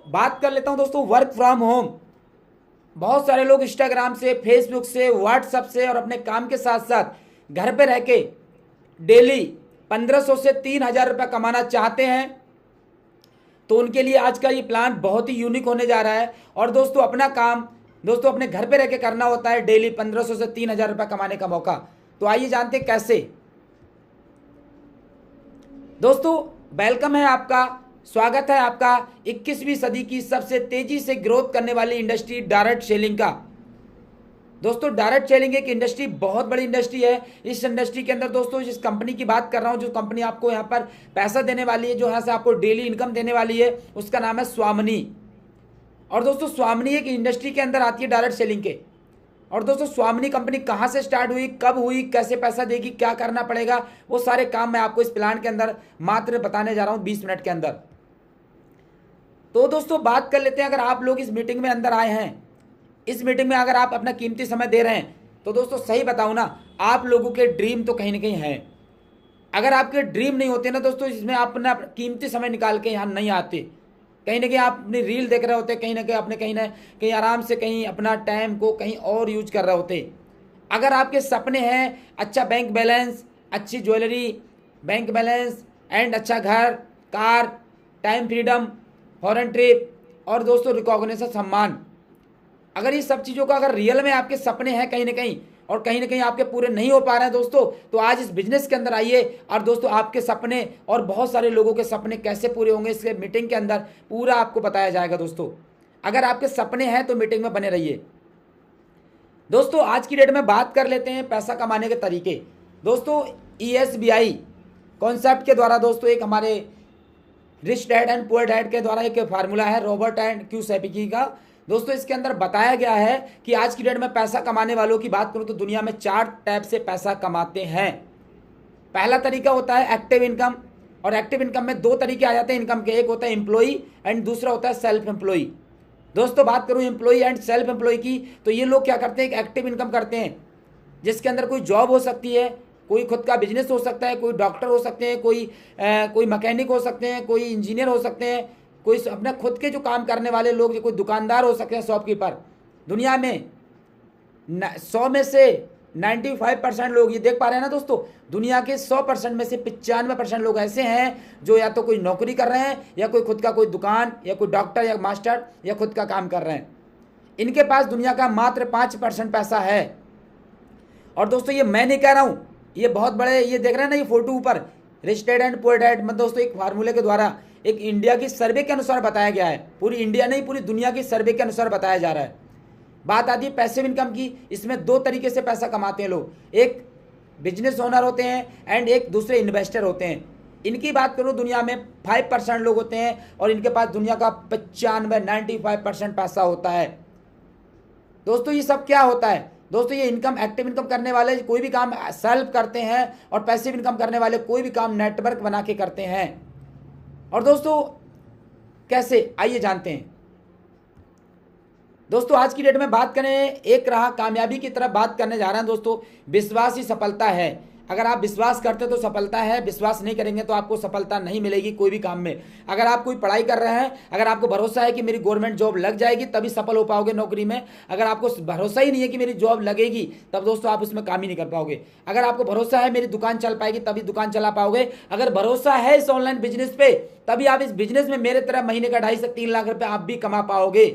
बात कर लेता हूं दोस्तों वर्क फ्रॉम होम। बहुत सारे लोग इंस्टाग्राम से, फेसबुक से, व्हाट्सएप से और अपने काम के साथ साथ घर पे रह के डेली 1500 से 3000 रुपये कमाना चाहते हैं। तो उनके लिए आज का ये प्लान बहुत ही यूनिक होने जा रहा है। और दोस्तों अपना काम दोस्तों अपने घर पे रह के करना होता है, डेली 1500 से 3000 रुपये कमाने का मौका। तो आइए जानते हैं कैसे। दोस्तों वेलकम है आपका, स्वागत है आपका 21वीं सदी की सबसे तेजी से ग्रोथ करने वाली इंडस्ट्री डायरेक्ट सेलिंग का। दोस्तों डायरेक्ट सेलिंग एक इंडस्ट्री बहुत बड़ी इंडस्ट्री है। इस इंडस्ट्री के अंदर दोस्तों जिस कंपनी की बात कर रहा हूं, जो कंपनी आपको यहाँ पर पैसा देने वाली है, जो यहाँ से आपको डेली इनकम देने वाली है, उसका नाम है स्वामिनी। और दोस्तों स्वामिनी एक इंडस्ट्री के अंदर आती है डायरेक्ट सेलिंग के। और दोस्तों स्वामिनी कंपनी कहाँ से स्टार्ट हुई, कब हुई, कैसे पैसा देगी, क्या करना पड़ेगा, वो सारे काम मैं आपको इस प्लान के अंदर मात्र बताने जा रहा हूँ 20 मिनट के अंदर। तो दोस्तों बात कर लेते हैं, अगर आप लोग इस मीटिंग में अंदर आए हैं, इस मीटिंग में अगर आप अपना कीमती समय दे रहे हैं, तो दोस्तों सही बताऊं ना, आप लोगों के ड्रीम तो कहीं ना कहीं है। अगर आपके ड्रीम नहीं होते ना दोस्तों, इसमें आप अपना कीमती समय निकाल के यहाँ नहीं आते। कहीं ना कहीं आप अपनी रील देख रहे होते, कहीं ना कहीं आराम से कहीं अपना टाइम को कहीं और यूज कर रहे होते। अगर आपके सपने हैं अच्छा बैंक बैलेंस, अच्छी ज्वेलरी, बैंक बैलेंस एंड अच्छा घर, car, time freedom, foreign trip और दोस्तों रिकॉग्निशन, सम्मान, अगर ये सब चीज़ों का अगर रियल में आपके सपने हैं कहीं ना कहीं और कहीं ना कहीं आपके पूरे नहीं हो पा रहे हैं दोस्तों, तो आज इस बिजनेस के अंदर आइए और दोस्तों आपके सपने और बहुत सारे लोगों के सपने कैसे पूरे होंगे इसके मीटिंग के अंदर पूरा आपको बताया जाएगा। दोस्तों अगर आपके सपने हैं तो मीटिंग में बने रहिए। दोस्तों आज की डेट में बात कर लेते हैं पैसा कमाने के तरीके। दोस्तों ESBI कॉन्सेप्ट के द्वारा दोस्तों एक हमारे rich dad and poor dad के द्वारा एक फार्मूला है रॉबर्ट एंड क्यूसाइपिकी का। दोस्तों इसके अंदर बताया गया है कि आज की डेट में पैसा कमाने वालों की बात करूं तो दुनिया में 4 टाइप से पैसा कमाते हैं। पहला तरीका होता है एक्टिव इनकम, और एक्टिव इनकम में 2 तरीके आ जाते हैं इनकम के, एक होता है एम्प्लॉई एंड दूसरा होता है सेल्फ एम्प्लॉई। दोस्तों बात करूं एम्प्लॉई एंड सेल्फ एम्प्लॉई की, तो ये लोग क्या करते हैं, एक्टिव इनकम करते हैं जिसके अंदर कोई जॉब हो सकती है, कोई खुद का बिजनेस हो सकता है, कोई डॉक्टर हो सकते हैं, कोई मैकेनिक हो सकते हैं, कोई इंजीनियर हो सकते हैं, कोई अपने खुद के जो काम करने वाले लोग, कोई दुकानदार हो सकते हैं, शॉपकीपर। दुनिया में 100 में से 95% लोग, ये देख पा रहे हैं ना दोस्तों, दुनिया के 100% में से 95% लोग ऐसे हैं जो या तो कोई नौकरी कर रहे हैं या कोई खुद का कोई दुकान या कोई डॉक्टर या मास्टर या खुद का काम कर रहे हैं। इनके पास दुनिया का मात्र 5% पैसा है। और दोस्तों ये मैं नहीं कह रहा हूँ, ये बहुत बड़े, ये देख रहे हैं ना ये फोटो ऊपर, rich dad and poor dad, मतलब दोस्तों एक फार्मूले के द्वारा एक इंडिया की सर्वे के अनुसार बताया गया है। पूरी इंडिया नहीं, पूरी दुनिया की सर्वे के अनुसार बताया जा रहा है। बात आती है पैसिव इनकम की। इसमें 2 तरीके से पैसा कमाते हैं लोग, एक बिजनेस ओनर होते हैं एंड एक दूसरे इन्वेस्टर होते हैं। इनकी बात करूं दुनिया में 5% लोग होते हैं और इनके पास दुनिया का 95-95% पैसा होता है। दोस्तों ये सब क्या होता है, दोस्तों ये इनकम, एक्टिव इनकम करने वाले कोई भी काम सेल्फ करते हैं और पैसिव इनकम करने वाले कोई भी काम नेटवर्क बना के करते हैं। और दोस्तों कैसे, आइए जानते हैं। दोस्तों आज की डेट में बात करें, एक राह कामयाबी की तरफ बात करने जा रहे हैं। दोस्तों विश्वास ही सफलता है। अगर आप विश्वास करते तो सफलता है, विश्वास नहीं करेंगे तो आपको सफलता नहीं मिलेगी कोई भी काम में। अगर आप कोई पढ़ाई कर रहे हैं, अगर आपको भरोसा है कि मेरी गवर्नमेंट जॉब लग जाएगी तभी सफल हो पाओगे नौकरी में, अगर आपको भरोसा ही नहीं है कि मेरी जॉब लगेगी तब दोस्तों आप उसमें काम ही नहीं कर पाओगे। अगर आपको भरोसा है मेरी दुकान चल पाएगी तभी दुकान चला पाओगे, अगर भरोसा है इस ऑनलाइन बिजनेस पे तभी आप इस बिजनेस में मेरे तरह महीने का 2.5 से 3 लाख रुपए आप भी कमा पाओगे।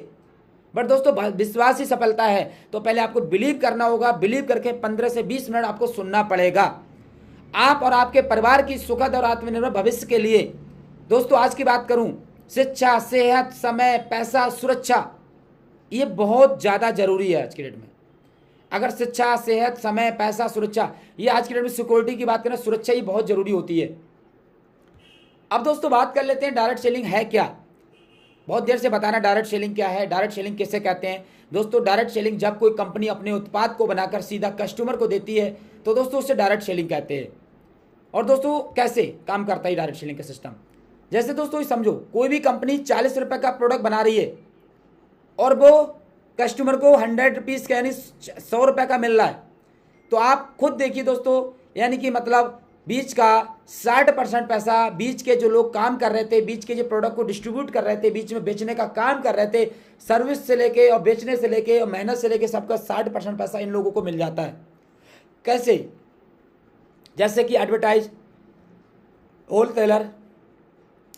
बट दोस्तों विश्वास ही सफलता है, तो पहले आपको बिलीव करना होगा। बिलीव करके 15 से 20 मिनट आपको सुनना पड़ेगा, आप और आपके परिवार की सुखद और आत्मनिर्भर भविष्य के लिए। दोस्तों आज की बात करूं, शिक्षा, सेहत, समय, पैसा, सुरक्षा, ये बहुत ज़्यादा जरूरी है आज की डेट में। अगर शिक्षा, सेहत, समय, पैसा, सुरक्षा, ये आज की डेट में सिक्योरिटी की बात करें, सुरक्षा ही बहुत जरूरी होती है। अब दोस्तों बात कर लेते हैं डायरेक्ट सेलिंग है क्या। बहुत देर से बताना डायरेक्ट सेलिंग क्या है, डायरेक्ट सेलिंग किसे कहते हैं। दोस्तों डायरेक्ट सेलिंग जब कोई कंपनी अपने उत्पाद को बनाकर सीधा कस्टमर को देती है तो दोस्तों उसे डायरेक्ट सेलिंग कहते हैं। और दोस्तों कैसे काम करता है डायरेक्ट सेलिंग का सिस्टम, जैसे दोस्तों समझो कोई भी कंपनी 40 रुपए का प्रोडक्ट बना रही है और वो कस्टमर को 100 रुपीज़ का यानी 100 रुपए का मिल रहा है, तो आप खुद देखिए दोस्तों, यानी कि मतलब बीच का 60% पैसा बीच के जो लोग काम कर रहे थे, बीच के जो प्रोडक्ट को डिस्ट्रीब्यूट कर रहे थे, बीच में बेचने का काम कर रहे थे, सर्विस से लेके और बेचने से लेके और मेहनत से लेके सबका 60% पैसा इन लोगों को मिल जाता है। कैसे? जैसे कि एडवर्टाइज, होलसेलर,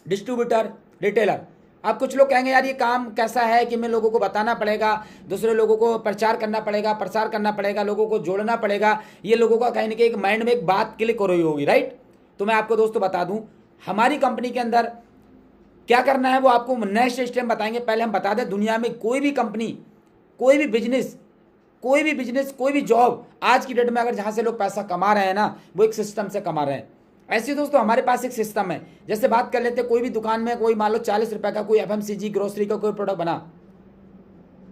डिस्ट्रीब्यूटर, रिटेलर। अब कुछ लोग कहेंगे यार ये काम कैसा है कि मैं लोगों को बताना पड़ेगा, दूसरे लोगों को प्रचार करना पड़ेगा, प्रसार करना पड़ेगा, लोगों को जोड़ना पड़ेगा, ये लोगों का कहीं ना कहीं एक माइंड में एक बात क्लिक हो रही होगी, राइट? तो मैं आपको दोस्तों बता दूं, हमारी कंपनी के अंदर क्या करना है वो आपको नेक्स्ट स्टेप में बताएंगे। पहले हम बता दें, दुनिया में कोई भी कंपनी, कोई भी बिजनेस, कोई भी जॉब आज की डेट में अगर जहाँ से लोग पैसा कमा रहे हैं ना, वो एक सिस्टम से कमा रहे हैं। ऐसे दोस्तों हमारे पास एक सिस्टम है। जैसे बात कर लेते हैं, कोई भी दुकान में कोई मान लो 40 रुपए का कोई FMCG ग्रोसरी का कोई प्रोडक्ट बना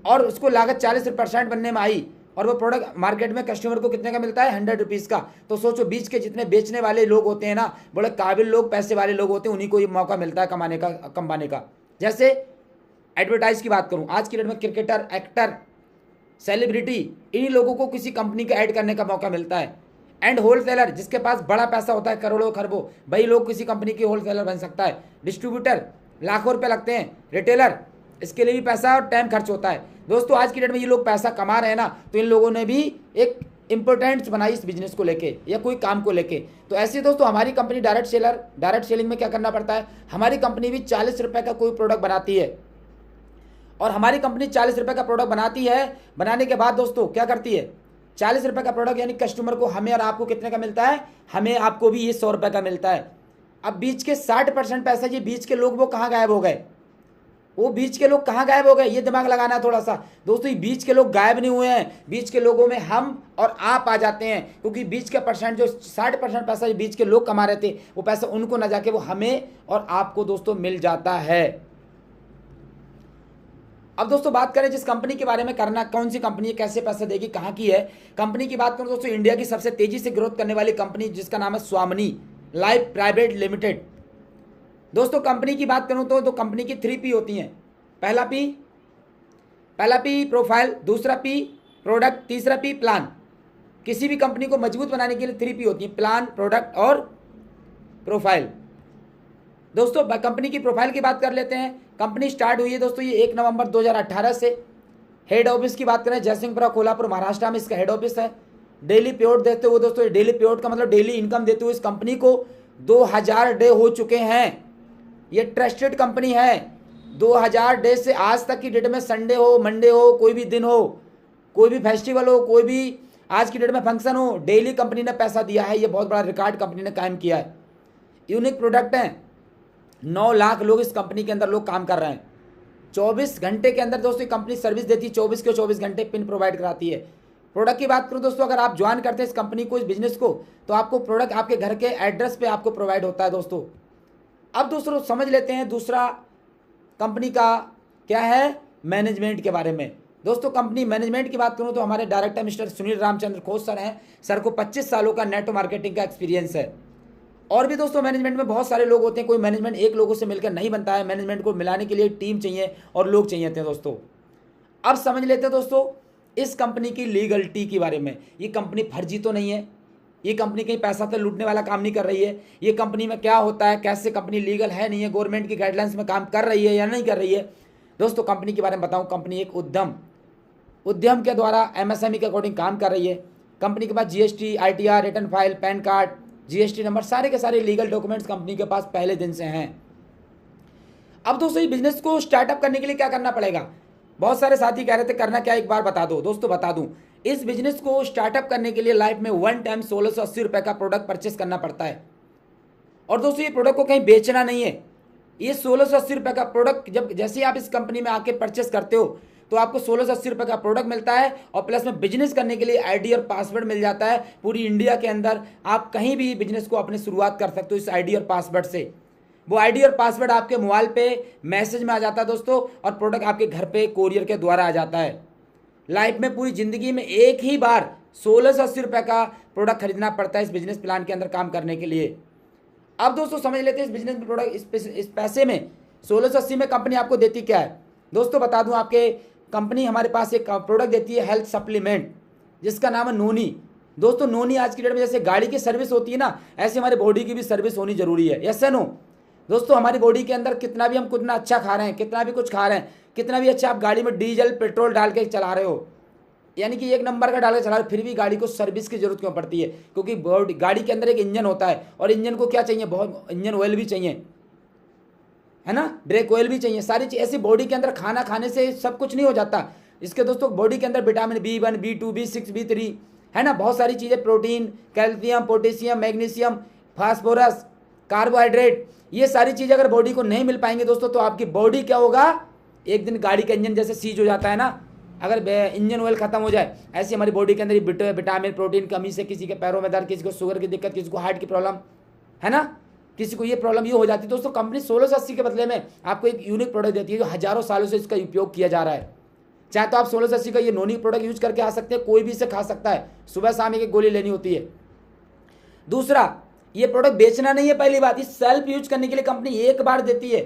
और उसको लागत 40% बनने में आई और वो प्रोडक्ट मार्केट में कस्टमर को कितने का मिलता है? 100 रुपीज़ का। तो सोचो बीच के जितने बेचने वाले लोग होते हैं ना, बड़े काबिल लोग, पैसे वाले लोग होते हैं, उन्हीं को ये मौका मिलता है कमाने का। जैसे एडवर्टाइज की बात करूँ, आज की डेट में क्रिकेटर, एक्टर, सेलिब्रिटी, इन्हीं लोगों को किसी कंपनी का ऐड करने का मौका मिलता है। एंड होलसेलर, जिसके पास बड़ा पैसा होता है, करोड़ों खरबों, वही लोग किसी कंपनी के होलसेलर बन सकता है। डिस्ट्रीब्यूटर, लाखों रुपए लगते हैं। रिटेलर, इसके लिए भी पैसा और टाइम खर्च होता है। दोस्तों आज की डेट में ये लोग पैसा कमा रहे हैं ना, तो इन लोगों ने भी एक इंपॉर्टेंस बनाई इस बिजनेस को लेके या कोई काम को लेके। तो ऐसे दोस्तों हमारी कंपनी डायरेक्ट सेलिंग में क्या करना पड़ता है, हमारी कंपनी भी 40 रुपए का कोई प्रोडक्ट बनाती है और हमारी कंपनी 40 रुपए का प्रोडक्ट बनाती है। बनाने के बाद दोस्तों क्या करती है, 40 रुपए का प्रोडक्ट यानी कस्टमर को, हमें और आपको कितने का मिलता है? हमें आपको भी ये 100 रुपए का मिलता है। अब बीच के 60% पैसा, ये बीच के लोग वो कहाँ गायब हो गए? वो बीच के लोग कहाँ गायब हो गए? ये दिमाग लगाना है थोड़ा सा दोस्तों। ये बीच के लोग गायब नहीं हुए हैं, बीच के लोगों में हम और आप आ जाते हैं, क्योंकि बीच का परसेंट जो 60% पैसा बीच के लोग कमा रहे थे, वो पैसा उनको ना जाके वो हमें और आपको दोस्तों मिल जाता है। अब दोस्तों बात करें जिस कंपनी के बारे में करना, कौन सी कंपनी है, कैसे पैसा देगी, कहाँ की है कंपनी की बात करूं दोस्तों, इंडिया की सबसे तेजी से ग्रोथ करने वाली कंपनी जिसका नाम है स्वामिनी लाइफ प्राइवेट लिमिटेड। दोस्तों कंपनी की बात करूं तो कंपनी की 3 P होती हैं। पहला P प्रोफाइल, दूसरा P प्रोडक्ट, तीसरा P प्लान। किसी भी कंपनी को मजबूत बनाने के लिए 3 P होती है, प्लान, प्रोडक्ट और प्रोफाइल। दोस्तों कंपनी की प्रोफाइल की बात कर लेते हैं। कंपनी स्टार्ट हुई है दोस्तों ये 1 नवंबर 2018 से। हेड ऑफिस की बात करें जयसिंहपुरा कोल्हापुर महाराष्ट्र में इसका हेड ऑफिस है। डेली पेआउट देते हुए दोस्तों, डेली पेआउट का मतलब डेली इनकम देते हुए इस कंपनी को 2000 डे हो चुके हैं। ये ट्रस्टेड कंपनी है। 2000 डे से आज तक की डेट में संडे हो, मंडे हो, कोई भी दिन हो, कोई भी फेस्टिवल हो, कोई भी आज की डेट में फंक्शन हो, डेली कंपनी ने पैसा दिया है। ये बहुत बड़ा रिकॉर्ड कंपनी ने कायम किया है। यूनिक प्रोडक्ट हैं, 9 लाख लोग इस कंपनी के अंदर लोग काम कर रहे हैं। 24 घंटे के अंदर दोस्तों कंपनी सर्विस देती है, 24 के 24 घंटे पिन प्रोवाइड कराती है। प्रोडक्ट की बात करूं दोस्तों, अगर आप ज्वाइन करते हैं इस कंपनी को, इस बिजनेस को, तो आपको प्रोडक्ट आपके घर के एड्रेस पे आपको प्रोवाइड होता है दोस्तों। अब दोस्तों समझ लेते हैं दूसरा कंपनी का क्या है, मैनेजमेंट के बारे में। दोस्तों कंपनी मैनेजमेंट की बात करूं तो हमारे डायरेक्टर मिस्टर सुनील रामचंद्र खोस सर हैं। सर को 25 सालों का नेट मार्केटिंग का एक्सपीरियंस है। और भी दोस्तों मैनेजमेंट में बहुत सारे लोग होते हैं, कोई मैनेजमेंट एक लोगों से मिलकर नहीं बनता है। मैनेजमेंट को मिलाने के लिए टीम चाहिए और लोग चाहिए थे दोस्तों। अब समझ लेते हैं दोस्तों इस कंपनी की लीगलिटी के बारे में। ये कंपनी फर्जी तो नहीं है, ये कंपनी कहीं पैसा तो लूटने वाला काम नहीं कर रही है। ये कंपनी में क्या होता है, कैसे कंपनी लीगल है नहीं है, गवर्नमेंट की गाइडलाइंस में काम कर रही है या नहीं कर रही है। दोस्तों कंपनी के बारे में बताऊं, कंपनी एक उद्यम के द्वारा MSME के अकॉर्डिंग काम कर रही है। कंपनी के पास GST, ITR, return file, pan card, GST number, सारे के सारे लीगल डॉक्यूमेंट्स कंपनी के पास पहले दिन से हैं। अब दोस्तों ये बिजनेस को स्टार्टअप करने के लिए क्या करना पड़ेगा? बहुत सारे साथी कह रहे थे करना क्या, एक बार बता दो दोस्तों। बता दूं, इस बिजनेस को स्टार्टअप करने के लिए लाइफ में 1 टाइम 1680 रुपए का प्रोडक्ट परचेस करना पड़ता है। और दोस्तों ये प्रोडक्ट को कहीं बेचना नहीं है। ये 1680 रुपए का प्रोडक्ट जब जैसे आप इस कंपनी में आके परचेस करते हो तो आपको 1680 रुपए का प्रोडक्ट मिलता है और प्लस में बिजनेस करने के लिए ID और पासवर्ड मिल जाता है। पूरी इंडिया के अंदर आप कहीं भी बिजनेस को अपनी शुरुआत कर सकते हो इस ID और पासवर्ड से। वो ID और पासवर्ड आपके मोबाइल पे मैसेज में आ जाता है दोस्तों, और प्रोडक्ट आपके घर पे कोरियर के द्वारा आ जाता है। लाइफ में पूरी जिंदगी में एक ही बार 1680 रुपए का प्रोडक्ट खरीदना पड़ता है इस बिजनेस प्लान के अंदर काम करने के लिए। अब दोस्तों समझ लेते हैं इस बिजनेस में प्रोडक्ट, इस पैसे में 1680 में कंपनी आपको देती क्या है। दोस्तों बता दूं, आपके कंपनी हमारे पास एक प्रोडक्ट देती है हेल्थ सप्लीमेंट, जिसका नाम है नोनी। दोस्तों नोनी आज की डेट में जैसे गाड़ी की सर्विस होती है ना, ऐसे हमारी बॉडी की भी सर्विस होनी जरूरी है। यस या नो? दोस्तों हमारी बॉडी के अंदर कितना भी हम कितना अच्छा खा रहे हैं, कितना भी कुछ खा रहे हैं, कितना भी अच्छा आप गाड़ी में डीजल पेट्रोल डाल के चला रहे हो, यानी कि 1 नंबर का डाल के चला रहे हो, फिर भी गाड़ी को सर्विस की जरूरत क्यों पड़ती है? क्योंकि गाड़ी के अंदर एक इंजन होता है, और इंजन को क्या चाहिए? बहुत इंजन ऑयल भी चाहिए, है ना, ब्रेक ऑयल भी चाहिए, सारी चीज। ऐसी बॉडी के अंदर खाना खाने से सब कुछ नहीं हो जाता। इसके दोस्तों बॉडी के अंदर vitamin B1, B2, B6, B3, है ना, बहुत सारी चीज़ें, protein, calcium, potassium, magnesium, phosphorus, carbohydrate, ये सारी चीज़ें अगर बॉडी को नहीं मिल पाएंगे दोस्तों, तो आपकी बॉडी क्या होगा? एक दिन गाड़ी का इंजन जैसे सीज हो जाता है ना, अगर इंजन ऑयल खत्म हो जाए, ऐसे हमारी बॉडी के अंदर विटामिन प्रोटीन कमी से किसी के पैरों में दर्द, किसी को शुगर की दिक्कत, किसी को हार्ट की प्रॉब्लम, है ना, किसी को ये प्रॉब्लम ये हो जाती है। दोस्तों कंपनी 1680 के बदले में आपको एक यूनिक प्रोडक्ट देती है जो हजारों सालों से इसका उपयोग किया जा रहा है। चाहे तो आप 1680 का ये नोनी प्रोडक्ट यूज करके आ सकते हैं, कोई भी इसे खा सकता है, सुबह शाम एक गोली लेनी होती है। दूसरा, ये प्रोडक्ट बेचना नहीं है, पहली बात, इस सेल्फ यूज करने के लिए कंपनी एक बार देती है।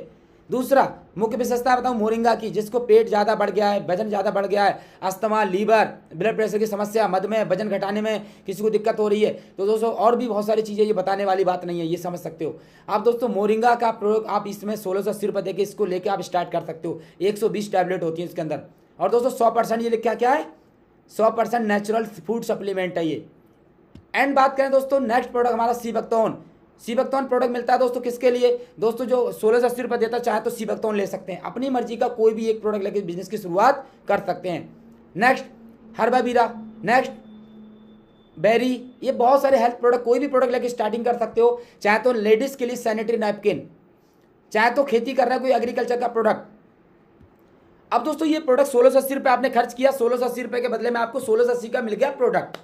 दूसरा, मुख्य विशेषता बताऊं मोरिंगा की, जिसको पेट ज़्यादा बढ़ गया है, वजन ज़्यादा बढ़ गया है, अस्थमा, लीवर, ब्लड प्रेशर की समस्या, मधुमेह, वजन घटाने में किसी को दिक्कत हो रही है, तो दोस्तों और भी बहुत सारी चीज़ें, ये बताने वाली बात नहीं है, ये समझ सकते हो आप। दोस्तों मोरिंगा का प्रयोग आप इसमें 1680 रुपये देकर इसको लेकर आप स्टार्ट कर सकते हो। 120 टैबलेट होती है इसके अंदर, और दोस्तों 100% ये लिखा क्या है? 100% नेचुरल फूड सप्लीमेंट है ये। एंड बात करें दोस्तों नेक्स्ट प्रोडक्ट हमारा सीबकतौन प्रोडक्ट मिलता है दोस्तों किसके लिए? दोस्तों जो 1680 रुपये देता चाहे तो सीबकतौन ले सकते हैं, अपनी मर्जी का कोई भी एक प्रोडक्ट लेकर बिजनेस की शुरुआत कर सकते हैं। नेक्स्ट हर्बावीरा, नेक्स्ट बेरी, ये बहुत सारे हेल्थ प्रोडक्ट, कोई भी प्रोडक्ट लेकर स्टार्टिंग कर सकते हो। चाहे तो लेडीज के लिए सैनिटरी नैपकिन, चाहे तो खेती कर रहा है कोई एग्रीकल्चर का प्रोडक्ट। अब दोस्तों ये प्रोडक्ट 1680 रुपये आपने खर्च किया, 1680 रुपये के बदले में आपको 1680 का मिल गया प्रोडक्ट।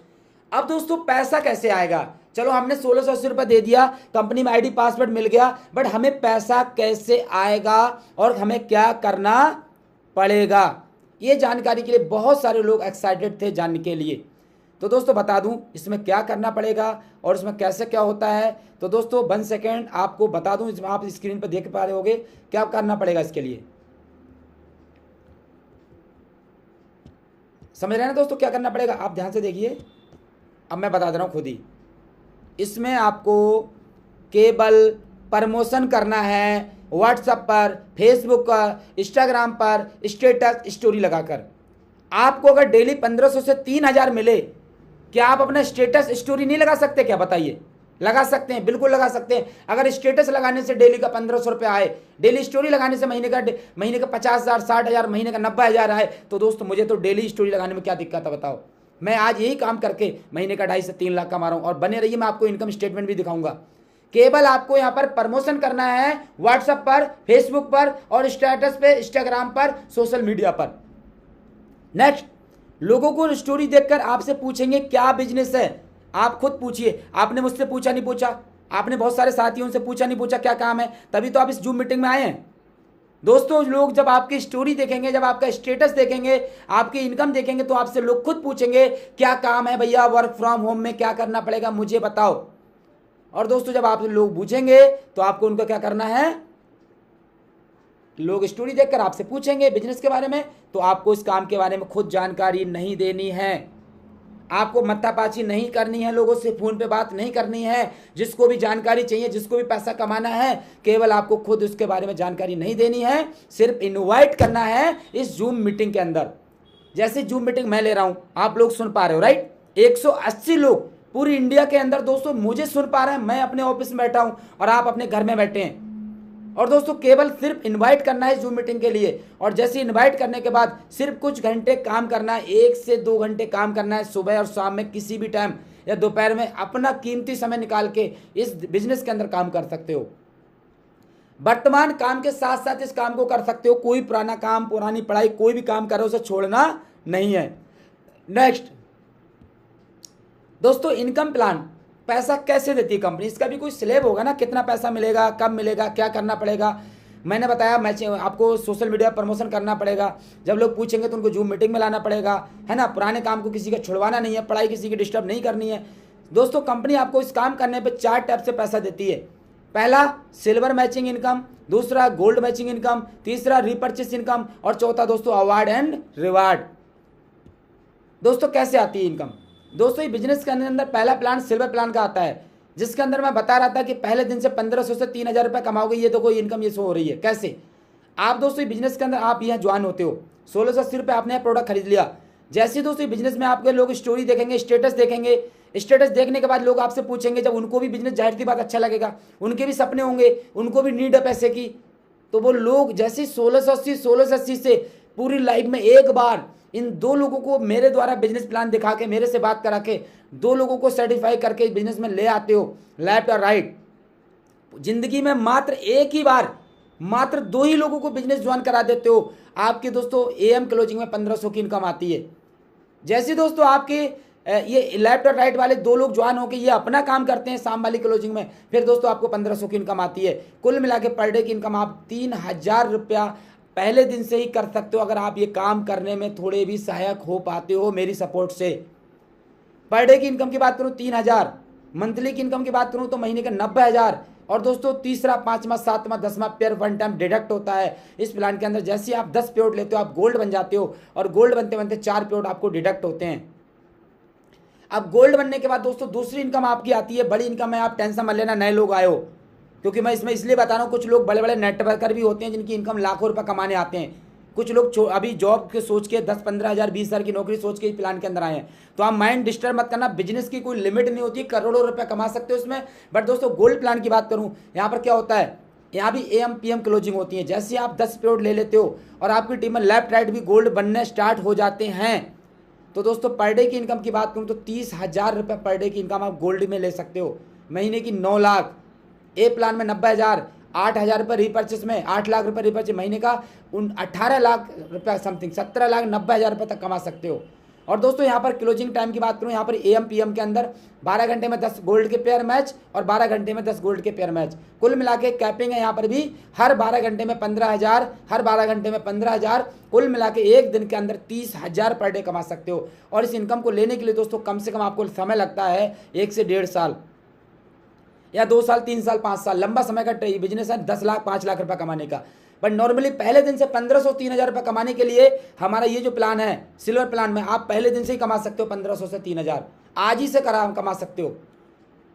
अब दोस्तों पैसा कैसे आएगा? चलो हमने 1680 रुपये दे दिया, कंपनी में आईडी पासवर्ड मिल गया, बट हमें पैसा कैसे आएगा और हमें क्या करना पड़ेगा? ये जानकारी के लिए बहुत सारे लोग एक्साइटेड थे जानने के लिए। तो दोस्तों बता दूं इसमें क्या करना पड़ेगा और इसमें कैसे क्या होता है। तो दोस्तों 1 सेकेंड आपको बता दूं, इसमें आप स्क्रीन पर देख पा रहे होगे क्या करना पड़ेगा इसके लिए। समझ रहे हैं ना दोस्तों क्या करना पड़ेगा? आप ध्यान से देखिए, अब मैं बता दे रहा हूँ खुद ही। इसमें आपको केवल प्रमोशन करना है व्हाट्सएप पर, फेसबुक पर, इंस्टाग्राम पर स्टेटस स्टोरी लगाकर। आपको अगर डेली 1500 से 3000 मिले, क्या आप अपना स्टेटस स्टोरी नहीं लगा सकते क्या? बताइए। लगा सकते हैं, बिल्कुल लगा सकते हैं। अगर स्टेटस लगाने से डेली का 1500 रुपये आए, डेली स्टोरी लगाने से महीने का 50,000, 60,000, महीने का 90,000 आए, तो दोस्तों मुझे तो डेली स्टोरी लगाने में क्या दिक्कत है बताओ। मैं आज यही काम करके महीने का 2.5 से 3 लाख कमा रहा हूं, और बने रहिए, मैं आपको इनकम स्टेटमेंट भी दिखाऊंगा। केवल आपको यहां पर प्रमोशन करना है व्हाट्सएप पर, फेसबुक पर और स्टेटस पे, इंस्टाग्राम पर, सोशल मीडिया पर। नेक्स्ट, लोगों को स्टोरी देखकर आपसे पूछेंगे क्या बिजनेस है। आप खुद पूछिए, आपने मुझसे पूछा नहीं पूछा, आपने बहुत सारे साथियों से पूछा नहीं पूछा क्या काम है, तभी तो आप इस जूम मीटिंग में आए हैं। दोस्तों लोग जब आपकी स्टोरी देखेंगे, जब आपका स्टेटस देखेंगे, आपकी इनकम देखेंगे, तो आपसे लोग खुद पूछेंगे क्या काम है भैया, वर्क फ्रॉम होम में क्या करना पड़ेगा मुझे बताओ। और दोस्तों जब आप लोग पूछेंगे तो आपको उनका क्या करना है, लोग स्टोरी देखकर आपसे पूछेंगे बिजनेस के बारे में, तो आपको इस काम के बारे में खुद जानकारी नहीं देनी है, आपको मत्तापाची नहीं करनी है, लोगों से फोन पे बात नहीं करनी है। जिसको भी जानकारी चाहिए, जिसको भी पैसा कमाना है, केवल आपको खुद उसके बारे में जानकारी नहीं देनी है, सिर्फ इनवाइट करना है इस जूम मीटिंग के अंदर। जैसे जूम मीटिंग मैं ले रहा हूं, आप लोग सुन पा रहे हो राइट? 180 लोग पूरी इंडिया के अंदर दोस्तों मुझे सुन पा रहे हैं। मैं अपने ऑफिस में बैठा हूं और आप अपने घर में बैठे हैं, और दोस्तों केवल सिर्फ इनवाइट करना है जूम मीटिंग के लिए। और जैसे इनवाइट करने के बाद सिर्फ कुछ घंटे काम करना है, 1 से 2 घंटे काम करना है, सुबह और शाम में किसी भी टाइम या दोपहर में अपना कीमती समय निकाल के इस बिजनेस के अंदर काम कर सकते हो। वर्तमान काम के साथ साथ इस काम को कर सकते हो। कोई पुराना काम, पुरानी पढ़ाई, कोई भी काम करो उसे छोड़ना नहीं है। नेक्स्ट दोस्तों, इनकम प्लान पैसा कैसे देती है कंपनी, इसका भी कोई स्लैब होगा ना, कितना पैसा मिलेगा, कब मिलेगा, क्या करना पड़ेगा। मैंने बताया आपको सोशल मीडिया प्रमोशन करना पड़ेगा, जब लोग पूछेंगे तो उनको जूम मीटिंग में लाना पड़ेगा, है ना। पुराने काम को किसी का छुड़वाना नहीं है, पढ़ाई किसी की डिस्टर्ब नहीं करनी है। दोस्तों कंपनी आपको इस काम करने पर 4 टाइप से पैसा देती है। पहला सिल्वर मैचिंग इनकम, दूसरा गोल्ड मैचिंग इनकम, तीसरा रीपर्चेस इनकम, और चौथा दोस्तों अवार्ड एंड रिवार्ड। दोस्तों कैसे आती है इनकम? दोस्तों ये बिजनेस के अंदर पहला प्लान सिल्वर प्लान का आता है, जिसके अंदर मैं बता रहा था कि पहले दिन से 1500 से 3000 रुपये कमाओगे। ये तो कोई इनकम ये शो हो रही है। कैसे? आप दोस्तों ये बिजनेस के अंदर आप यहाँ ज्वाइन होते हो, 1680 रुपये आपने प्रोडक्ट खरीद लिया। जैसे दोस्तों बिजनेस में आपके लोग स्टोरी देखेंगे, स्टेटस देखेंगे, स्टेटस देखने के बाद लोग आपसे पूछेंगे, जब उनको भी बिजनेस जाहिर सी बात अच्छा लगेगा, उनके भी सपने होंगे, उनको भी नीड है पैसे की, तो वो लोग जैसे 1680 से पूरी लाइफ में एक बार इन 2 लोगों को मेरे द्वारा बिजनेस प्लान दिखा के, मेरे से बात करा के 2 लोगों को सर्टिफाई करके बिजनेस में ले आते हो, लेफ्ट और राइट, जिंदगी में मात्र एक ही बार मात्र 2 ही लोगों को बिजनेस ज्वाइन करा देते हो, आपके दोस्तों एएम क्लोजिंग में 1500 की इनकम आती है। जैसे दोस्तों आपके ये लेफ्ट और राइट वाले 2 लोग ज्वाइन होकर ये अपना काम करते हैं शाम वाली क्लोजिंग में, फिर दोस्तों आपको 1500 की इनकम आती है। कुल मिला के पर डे की इनकम आप 3000 रुपया पहले दिन से ही कर सकते हो, अगर आप ये काम करने में थोड़े भी सहायक हो पाते हो मेरी सपोर्ट से। पर डे की इनकम की बात करूँ 3000, मंथली की इनकम की बात करूँ तो महीने के 90,000। और दोस्तों तीसरा, 5वां, 7वां, 10वां पेयर वन टाइम डिडक्ट होता है इस प्लान के अंदर। जैसे आप 10 पेयर लेते हो आप गोल्ड बन जाते हो, और गोल्ड बनते बनते 4 पेयर आपको डिडक्ट होते हैं। अब गोल्ड बनने के बाद दोस्तों दूसरी इनकम आपकी आती है, बड़ी इनकम है, आप टेंशन मत लेना नए लोग आए हो, क्योंकि मैं इसमें इसलिए बता रहा हूँ, कुछ लोग बड़े बड़े नेटवर्कर भी होते हैं जिनकी इनकम लाखों रुपये कमाने आते हैं। कुछ लोग अभी जॉब के सोच के 10-15 हज़ार 20 हज़ार की नौकरी सोच के इस प्लान के अंदर आए हैं। तो आप माइंड डिस्टर्ब मत करना, बिजनेस की कोई लिमिट नहीं होती, करोड़ों रुपये कमा सकते हो इसमें। बट दोस्तों गोल्ड प्लान की बात करूँ, यहाँ पर क्या होता है, यहाँ भी एएम पीएम क्लोजिंग होती है। जैसे आप 10 पेड़ ले लेते हो और आपकी टीम में लेफ्ट राइट भी गोल्ड बनने स्टार्ट हो जाते हैं, तो दोस्तों पर डे की इनकम की बात करूँ तो 30,000 रुपये पर डे की इनकम आप गोल्ड में ले सकते हो। महीने की 9 लाख, ए प्लान में 90,000, 8,000 रुपये रीपर्चेस में 8 लाख रुपये रीपर्चेस, महीने का 18 लाख रुपये समथिंग, 17,90,000 रुपये तक कमा सकते हो। और दोस्तों यहाँ पर क्लोजिंग टाइम की बात करूँ, यहाँ पर एएम पीएम के अंदर 12 घंटे में 10 गोल्ड के पेयर मैच और 12 घंटे में 10 गोल्ड के पेयर मैच, कुल मिला के कैपिंग है यहाँ पर भी हर 12 घंटे में 15,000, हर 12 घंटे में 15,000, कुल मिला के एक दिन के अंदर 30,000 पर डे कमा सकते हो। और इस इनकम को लेने के लिए दोस्तों कम से कम आपको समय लगता है 1 से 1.5 साल या 2 साल, 3 साल, 5 साल, लंबा समय का बिजनेस है 10 लाख 5 लाख रुपए कमाने का। बट नॉर्मली पहले दिन से 1500 3,000 रुपये कमाने के लिए हमारा ये जो प्लान है सिल्वर प्लान में, आप पहले दिन से ही कमा सकते हो 1500 से 3,000, आज ही से कमा सकते हो।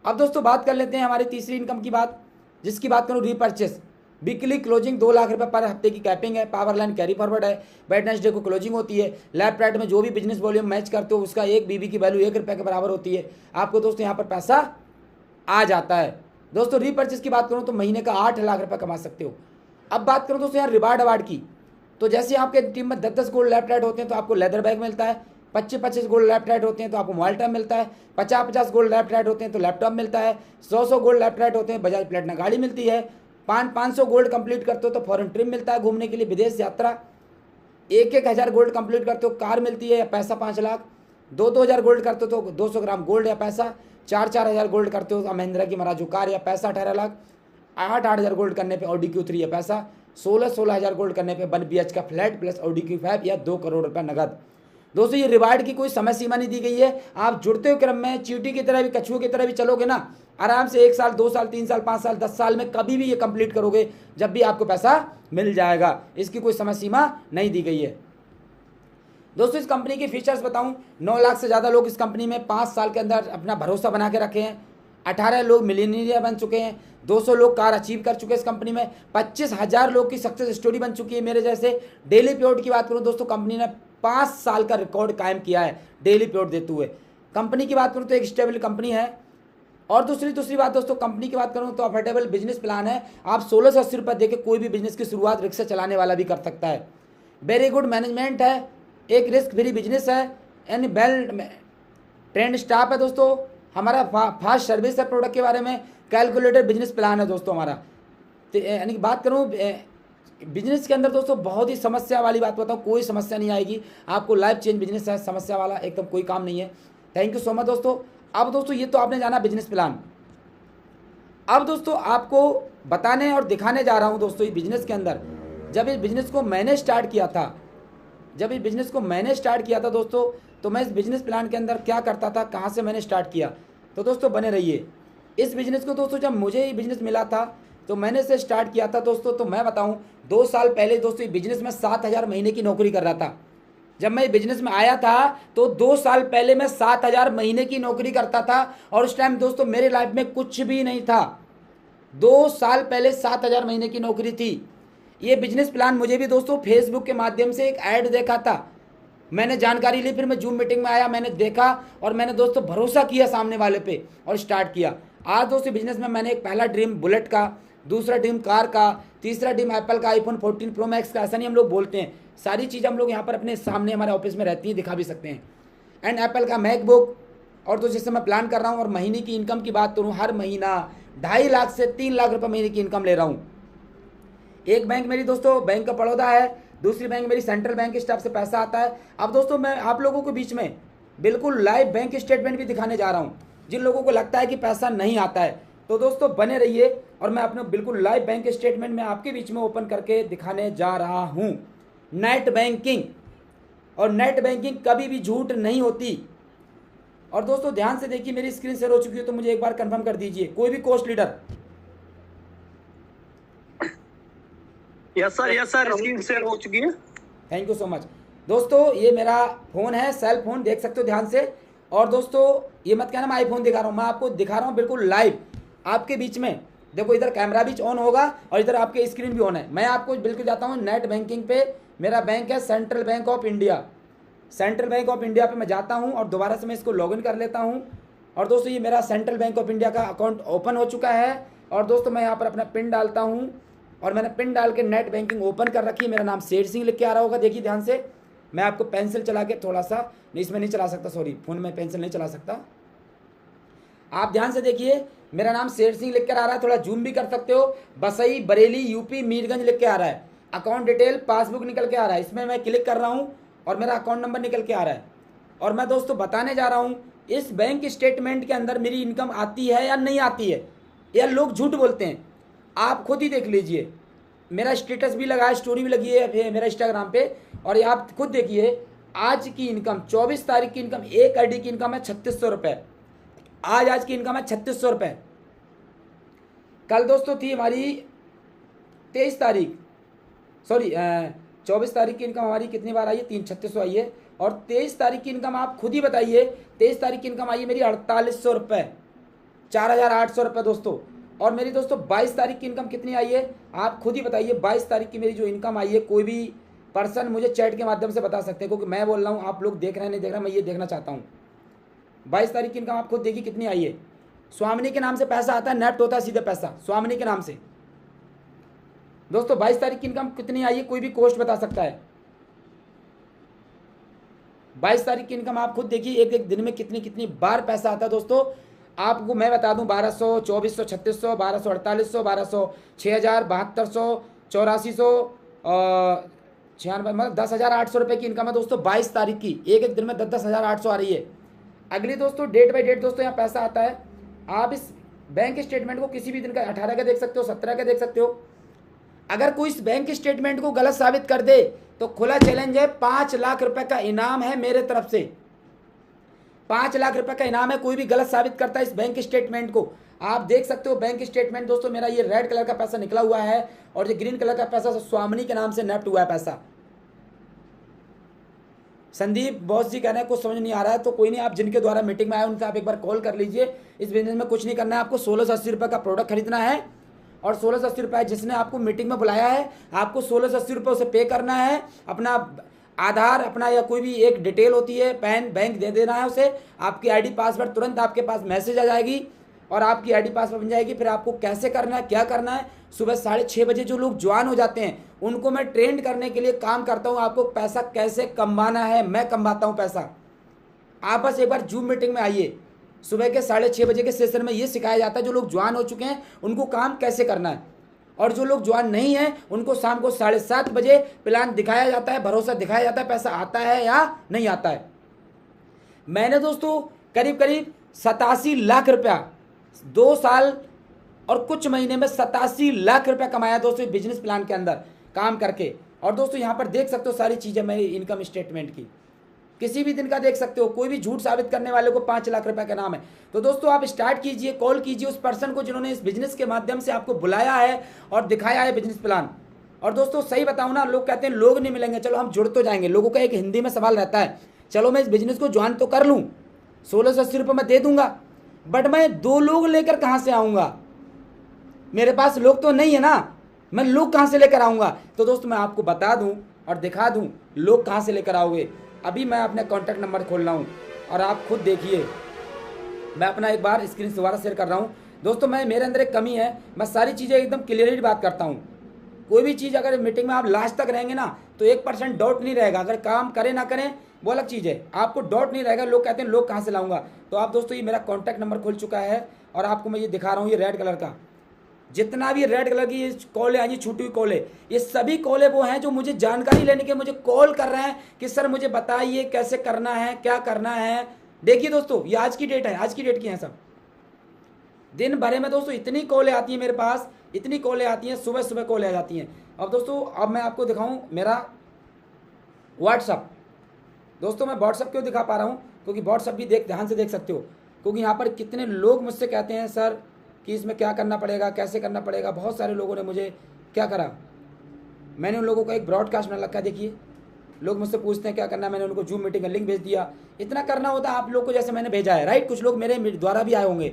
अब दोस्तों बात कर लेते हैं हमारी तीसरी इनकम की बात, जिसकी बात करूँ रीपर्चेस। वीकली क्लोजिंग 2 लाख रुपये पर हफ्ते की कैपिंग है, पावर लाइन कैरी फॉरवर्ड है, वेडनेसडे को क्लोजिंग होती है। लेफ्ट राइट में जो भी बिजनेस वॉल्यूम मैच करते हो उसका एक बीबी की वैल्यू 1 रुपये के बराबर होती है। आपको दोस्तों यहाँ पर पैसा आ जाता है। दोस्तों रीपर्चेस की बात करूं तो महीने का 8 लाख रुपए कमा सकते हो। अब बात करूं दोस्तों यहाँ रिवार्ड अवार्ड की, तो जैसे आपके टीम में 10-10 गोल्ड लेफ्ट राइट होते हैं तो आपको लेदर बैग मिलता है, 25-25 गोल्ड लेफ्ट राइट होते हैं तो आपको मोबाइल टैब मिलता है, 50-50 गोल्ड लेफ्ट राइट होते हैं तो लैपटॉप मिलता है, 100-100 गोल्ड लेफ्ट राइट होते हैं बजाज प्लेटिना गाड़ी मिलती है, 500 गोल्ड कंप्लीट करते हो तो फॉरेन ट्रिप मिलता है घूमने के लिए विदेश यात्रा, 1-1 हज़ार गोल्ड कंप्लीट करते हो कार मिलती है या पैसा 5 लाख, 2-2 हज़ार गोल्ड करते हो तो 200 ग्राम गोल्ड या पैसा, 4-4 हज़ार गोल्ड करते हो तो महिंद्रा की मराजू कार या पैसा 18 लाख, 8-8 हज़ार गोल्ड करने पे ऑडी Q3 या पैसा, 16-16 हज़ार गोल्ड करने पे 1 BH का फ्लैट प्लस ऑडी Q5 या 2 करोड़ रुपए नगद। दोस्तों ये रिवार्ड की कोई समय सीमा नहीं दी गई है, आप जुड़ते हुए क्रम में चींटी की तरह भी, कछुए की तरह भी चलोगे ना, आराम से 1 साल 2 साल 3 साल 5 साल 10 साल में कभी भी ये कंप्लीट करोगे, जब भी आपको पैसा मिल जाएगा, इसकी कोई समय सीमा नहीं दी गई है। दोस्तों इस कंपनी के फीचर्स बताऊं, 9 लाख से ज़्यादा लोग इस कंपनी में 5 साल के अंदर अपना भरोसा बना के रखे हैं, 18 लोग मिलीनियर बन चुके हैं, 200 लोग कार अचीव कर चुके हैं इस कंपनी में, 25,000 लोग की सक्सेस स्टोरी बन चुकी है मेरे जैसे। डेली पेआउट की बात करूं दोस्तों, कंपनी ने 5 साल का रिकॉर्ड कायम किया है डेली पेआउट देते हुए। कंपनी की बात करूँ तो एक स्टेबल कंपनी है। और दूसरी बात दोस्तों, कंपनी की बात करूँ तो अफोर्डेबल बिजनेस प्लान है, आप 1680 रुपये दे के कोई भी बिजनेस की शुरुआत रिक्शा चलाने वाला भी कर सकता है। वेरी गुड मैनेजमेंट है, एक रिस्क फ्री बिजनेस है, यानी वेल ट्रेंड स्टाफ है दोस्तों, हमारा फास्ट सर्विस है, प्रोडक्ट के बारे में कैलकुलेटेड बिजनेस प्लान है दोस्तों हमारा। तो यानी बात करूँ बिजनेस के अंदर दोस्तों बहुत ही समस्या वाली बात बताऊँ, कोई समस्या नहीं आएगी आपको, लाइफ चेंज बिजनेस है, समस्या वाला एकदम कोई काम नहीं है। थैंक यू सो मच दोस्तों। अब दोस्तों ये तो आपने जाना बिजनेस प्लान, अब दोस्तों आपको बताने और दिखाने जा रहा हूँ दोस्तों इस बिजनेस के अंदर, जब इस बिजनेस को मैंने स्टार्ट किया था दोस्तों, तो मैं इस बिजनेस प्लान के अंदर क्या करता था, कहाँ से मैंने स्टार्ट किया, तो दोस्तों बने रहिए इस बिजनेस को। दोस्तों जब मुझे ये बिजनेस मिला था तो मैंने इसे स्टार्ट किया था दोस्तों, तो मैं बताऊं 2 साल पहले दोस्तों ये बिजनेस में 7,000 महीने की नौकरी कर रहा था। जब मैं बिजनेस में आया था तो 2 साल पहले मैं 7,000 महीने की नौकरी करता था और उस टाइम दोस्तों मेरे लाइफ में कुछ भी नहीं था। 2 साल पहले 7,000 महीने की नौकरी थी। ये बिजनेस प्लान मुझे भी दोस्तों फेसबुक के माध्यम से एक ऐड देखा था, मैंने जानकारी ली, फिर मैं जूम मीटिंग में आया, मैंने देखा और मैंने दोस्तों भरोसा किया सामने वाले पे और स्टार्ट किया। आज दोस्तों बिजनेस में मैंने एक पहला ड्रीम बुलेट का, दूसरा ड्रीम कार का, तीसरा ड्रीम एप्पल का आईफोन 14 प्रो मैक्स का, ऐसा नहीं हम लोग बोलते हैं, सारी चीज़ हम लोग यहाँ पर अपने सामने हमारे ऑफिस में रहती है, दिखा भी सकते हैं। एंड एप्पल का मैकबुक। और तो जिससे मैं प्लान कर रहा हूँ और महीने की इनकम की बात करूँ, हर महीना 2.5 लाख से 3 लाख रुपये महीने की इनकम ले रहा हूँ। एक बैंक मेरी दोस्तों बैंक ऑफ बड़ौदा है, दूसरी बैंक मेरी सेंट्रल बैंक स्टाफ से पैसा आता है। अब दोस्तों मैं आप लोगों के बीच में बिल्कुल लाइव बैंक स्टेटमेंट भी दिखाने जा रहा हूँ। जिन लोगों को लगता है कि पैसा नहीं आता है तो दोस्तों बने रहिए और मैं अपने बिल्कुल लाइव बैंक स्टेटमेंट में आपके बीच में ओपन करके दिखाने जा रहा हूँ। नेट बैंकिंग, और नेट बैंकिंग कभी भी झूठ नहीं होती। और दोस्तों ध्यान से देखिए, मेरी स्क्रीन शेयर हो चुकी है तो मुझे एक बार कंफर्म कर दीजिए, कोई भी कोस्ट leader. Yes sir screen share हो चुकी है। Thank you so much. दोस्तों ये मेरा फ़ोन है, सेल फोन, देख सकते हो ध्यान से। और दोस्तों ये मत कहना मैं आईफोन दिखा रहा हूँ, मैं आपको दिखा रहा हूँ बिल्कुल लाइव आपके बीच में। देखो इधर कैमरा भी ऑन होगा और इधर आपके स्क्रीन भी ऑन है। मैं आपको बिल्कुल जाता हूँ नेट बैंकिंग पे। मेरा बैंक है central bank of India. Central bank of India पे मैं जाता हूँ और दोबारा से मैं इसको लॉगिन कर लेता हूँ। और दोस्तों ये मेरा सेंट्रल बैंक ऑफ इंडिया का अकाउंट ओपन हो चुका है। और दोस्तों मैं यहाँ पर अपना पिन डालता हूँ और मैंने पिन डाल के नेट बैंकिंग ओपन कर रखी है। मेरा नाम शेर सिंह लिख के आ रहा होगा, देखिए ध्यान से। मैं आपको पेंसिल चला के थोड़ा सा, नहीं इसमें नहीं चला सकता, सॉरी फ़ोन में पेंसिल नहीं चला सकता। आप ध्यान से देखिए, मेरा नाम शेर सिंह लिख कर आ रहा है, थोड़ा जूम भी कर सकते हो। बसई, बरेली, यूपी, मीरगंज लिख के आ रहा है। अकाउंट डिटेल, पासबुक निकल के आ रहा है, इसमें मैं क्लिक कर रहा हूँ और मेरा अकाउंट नंबर निकल के आ रहा है। और मैं दोस्तों बताने जा रहा हूँ इस बैंक स्टेटमेंट के अंदर मेरी इनकम आती है या नहीं आती है, या लोग झूठ बोलते हैं। आप खुद ही देख लीजिए, मेरा स्टेटस भी लगा है, स्टोरी भी लगी है मेरा इंस्टाग्राम पे, और ये आप खुद देखिए। आज की इनकम 24 तारीख की इनकम, एक आईडी की इनकम है 3600 रुपये। आज की इनकम है 3600 रुपये। कल दोस्तों थी हमारी 23 तारीख, सॉरी 24 तारीख की इनकम हमारी कितनी बार आई है, 3600 आई है। और 23 तारीख की इनकम आप खुद ही बताइए, 23 तारीख की इनकम आई है मेरी 4800 रुपये, 4800 रुपये दोस्तों। और मेरी दोस्तों 22 तारीख की इनकम कितनी आई है, आप खुद ही बताइए। 22 तारीख की मेरी जो इनकम आई है, कोई भी पर्सन मुझे चैट के माध्यम से बता सकते हैं, क्योंकि मैं बोल रहा हूँ, आप लोग देख रहे हैं नहीं देख रहे हैं, मैं ये देखना चाहता हूँ। 22 तारीख की इनकम आप खुद देखिए कितनी आई है। स्वामिनी के नाम से पैसा आता है, नेफ्ट होता है सीधे पैसा स्वामिनी के नाम से। दोस्तों 22 तारीख की इनकम कितनी आई है, कोई भी कोस्ट बता सकता है। 22 तारीख की इनकम आप खुद देखिए, एक एक दिन में कितनी कितनी बार पैसा आता है दोस्तों। आपको मैं बता दूं, 1200, 2400, 3600, 1200, 4800, 1200, 6000, 7200, 8400, 96, मतलब 10,800 रुपये की इनकम है दोस्तों 22 तारीख की। एक एक दिन में 10,800 आ रही है। अगली दोस्तों डेट बाई डेट दोस्तों यहाँ पैसा आता है। आप इस बैंक स्टेटमेंट को किसी भी दिन का 18 का देख सकते हो, 17 का देख सकते हो। अगर कोई इस बैंक स्टेटमेंट को गलत साबित कर दे तो खुला चैलेंज है, 5 लाख रुपए का इनाम है मेरे तरफ से। 5 लाख रुपए का इनाम है, कोई भी गलत साबित करता है इस बैंक स्टेटमेंट को। आप देख सकते हो बैंक स्टेटमेंट दोस्तों, मेरा ये रेड कलर का पैसा निकला हुआ है और ये ग्रीन कलर का पैसा स्वामिनी के नाम से नेफ्ट हुआ है पैसा। संदीप बॉस जी कह रहे हैं कुछ समझ नहीं आ रहा है, तो कोई नहीं, आप जिनके द्वारा मीटिंग में आए उनसे आप एक बार कॉल कर लीजिए। इस बिजनेस में कुछ नहीं करना है, आपको 1680 रुपये का प्रोडक्ट खरीदना है और 1680 रुपये जिसने आपको मीटिंग में बुलाया है, आपको 1680 रुपये उसे पे करना है। अपना आधार, अपना या कोई भी एक डिटेल होती है, पैन, बैंक दे देना है उसे। आपकी आईडी पासवर्ड तुरंत आपके पास मैसेज आ जाएगी और आपकी आईडी पासवर्ड बन जाएगी। फिर आपको कैसे करना है, क्या करना है, सुबह 6:30 बजे जो लोग ज्वाइन हो जाते हैं उनको मैं ट्रेंड करने के लिए काम करता हूँ। आपको पैसा कैसे कमाना है, मैं कमाता हूँ पैसा। आप बस एक बार जूम मीटिंग में आइए, सुबह के 6:30 बजे के सेशन में ये सिखाया जाता है। जो लोग ज्वाइन हो चुके हैं उनको काम कैसे करना है, और जो लोग ज्वाइन नहीं है उनको शाम को 7:30 बजे प्लान दिखाया जाता है, भरोसा दिखाया जाता है, पैसा आता है या नहीं आता है। मैंने दोस्तों करीब करीब 87 लाख रुपया 2 साल और कुछ महीने में 87 लाख रुपया कमाया दोस्तों बिजनेस प्लान के अंदर काम करके। और दोस्तों यहाँ पर देख सकते हो सारी चीज़ें मेरी इनकम स्टेटमेंट की, किसी भी दिन का देख सकते हो। कोई भी झूठ साबित करने वाले को 5 लाख रुपए का नाम है। तो दोस्तों आप स्टार्ट कीजिए, कॉल कीजिए उस पर्सन को जिन्होंने इस बिजनेस के माध्यम से आपको बुलाया है और दिखाया है बिजनेस प्लान। और दोस्तों सही बताऊं ना, लोग कहते हैं लोग नहीं मिलेंगे, चलो हम जुड़ तो जाएंगे। लोगों का एक हिंदी में सवाल रहता है, चलो मैं इस बिजनेस को ज्वाइन तो कर लूँ, 1680 रुपये मैं दे दूंगा, बट मैं 2 लोग लेकर कहाँ से आऊँगा, मेरे पास लोग तो नहीं है ना, मैं लोग कहाँ से लेकर आऊँगा। तो दोस्तों मैं आपको बता दूँ और दिखा दूँ लोग कहाँ से लेकर आओगे। अभी मैं अपना कॉन्टैक्ट नंबर खोल रहा हूँ और आप खुद देखिए, मैं अपना एक बार स्क्रीन दोबारा शेयर कर रहा हूँ। दोस्तों मैं मेरे अंदर एक कमी है, मैं सारी चीज़ें एकदम क्लियरली बात करता हूँ। कोई भी चीज़ अगर मीटिंग में आप लास्ट तक रहेंगे ना तो 1% डाउट नहीं रहेगा। अगर काम करें ना करें वो अलग चीज़ है, आपको डाउट नहीं रहेगा। लोग कहते हैं लोग कहाँ से लाऊंगा, तो आप दोस्तों ये मेरा कॉन्टैक्ट नंबर खुल चुका है और आपको मैं ये दिखा रहा हूँ, ये रेड कलर का, जितना भी रेड कलर की ये कॉल है, ये छूटी हुई कॉल है, ये सभी कॉल है वो हैं जो मुझे जानकारी लेने के मुझे कॉल कर रहे हैं कि सर मुझे बताइए कैसे करना है, क्या करना है। देखिए दोस्तों ये आज की डेट है, आज की डेट की है सब। दिन भरे में दोस्तों इतनी कॉलें आती हैं मेरे पास, इतनी कॉलें आती हैं, सुबह सुबह कॉलें आ जाती हैं। अब दोस्तों अब मैं आपको दिखाऊं मेरा व्हाट्सअप। दोस्तों मैं व्हाट्सअप क्यों दिखा पा रहा हूँ, क्योंकि व्हाट्सअप भी ध्यान से देख सकते हो, क्योंकि यहाँ पर कितने लोग मुझसे कहते हैं सर कि इसमें क्या करना पड़ेगा, कैसे करना पड़ेगा। बहुत सारे लोगों ने मुझे क्या करा, मैंने उन लोगों को एक ब्रॉडकास्ट बना रखा है। देखिए लोग मुझसे पूछते हैं क्या करना है, मैंने उनको जूम मीटिंग का लिंक भेज दिया। इतना करना होता है आप लोग को जैसे मैंने भेजा है, राइट। कुछ लोग मेरे द्वारा भी आए होंगे,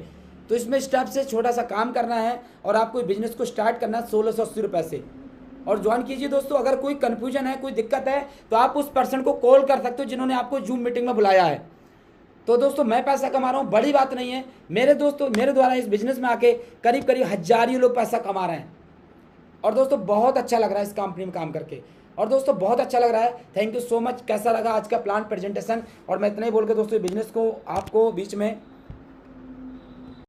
तो इसमें स्टेप से छोटा सा काम करना है और आपको बिजनेस को स्टार्ट करना है 1680 रुपये से, और ज्वाइन कीजिए। दोस्तों अगर कोई कन्फ्यूजन है, कोई दिक्कत है, तो आप उस पर्सन को कॉल कर सकते हो जिन्होंने आपको जूम मीटिंग में बुलाया है। तो दोस्तों मैं पैसा कमा रहा हूँ, बड़ी बात नहीं है। मेरे दोस्तों मेरे द्वारा इस बिजनेस में आके करीब करीब हजारों लोग पैसा कमा रहे हैं, और दोस्तों बहुत अच्छा लग रहा है इस कंपनी में काम करके, और दोस्तों बहुत अच्छा लग रहा है। Thank you so much. कैसा लगा आज का प्लान प्रेजेंटेशन, और मैं इतना ही बोल के दोस्तों बिजनेस को आपको बीच में